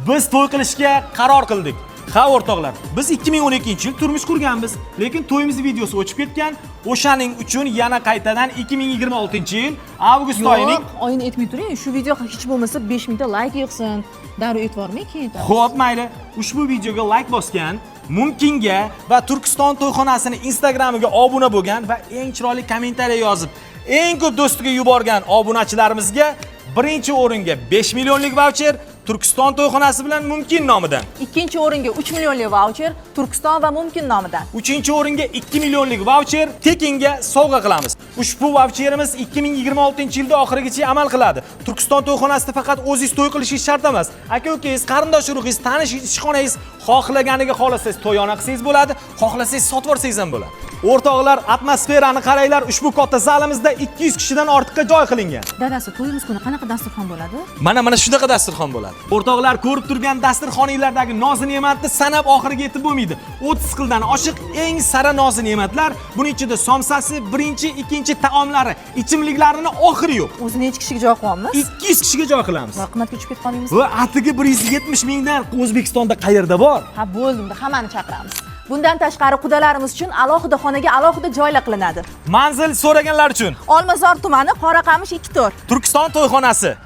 Biz to'y qilishga qaror qildik. Ha o'rtoqlar, biz 2012-yil turmush qurganmiz, lekin to'yimiz videosi o'chib ketgan. O'shaning uchun yana qaytadan 2026-yil avgust oyining oyini aytmay turing. Shu video hech bo'lmasa 5000 ta layk yig'sin. Daryo e'tibormi keyin? Xo'p, mayli. Ushbu videoga layk bosgan, Mumkinga va Turkiston to'yxonasining Instagramiga obuna bo'lgan va eng chiroyli kommentariy yozib, eng ko'p do'stiga yuborgan obunachilarimizga birinchi o'ringa 5 millionlik voucher Turkiston to'yxonasi bilan Mumkin nomidan. Ikkinchi o'ringa 3 millionlik voucher Turkiston va Mumkin nomidan. Uchinchi o'ringa 2 millionlik voucher Tekinga sovg'a qilamiz. Ushbu voucherimiz 2026-yilda oxirigacha amal qiladi. Turkiston to'yxonasida faqat o'zingiz to'y qilishingiz shart emas. Aka-ukangiz, qarindosh urug'ingiz, tanish ishxonangiz xohlaganiga xohlasangiz to'yona qilsangiz bo'ladi, xohlasangiz sotib olsangiz ham bo'ladi. O'rtoqlar, atmosferani qaranglar, ushbu katta zalimizda 200 kishidan ortiqqa joy qilingan. Dadasi, to'yimiz kuni qanaqa dasturxon bo'ladi? Mana shunaqa dasturxon bo'ladi. O'rtoqlar, ko'rib turgan dasturxoninglardagi noz-ne'matni sanab oxiriga yetib bo'lmaydi. 30 xildan oshiq eng sara noz-ne'matlar, buning ichida somsasi, birinchi, ikkinchi taomlari, ichimliklarini oxiri yo'q. O'zi necha kishiga joy qo'yamiz? 200 kishiga joy qilamiz. Va qimmatga tushib ketqanimiz? Va atigi 170 mingdan O'zbekistonda qayerda bor? Ha, bo'ldi, hammani chaqiramiz. Bundan tashqari qudalarimiz uchun alohida xonaga alohida joylar qilinadi. Manzil so'raganlar uchun Olmazor tumani, Qoraqamish 2 to'r. Turkiston to'yxonasi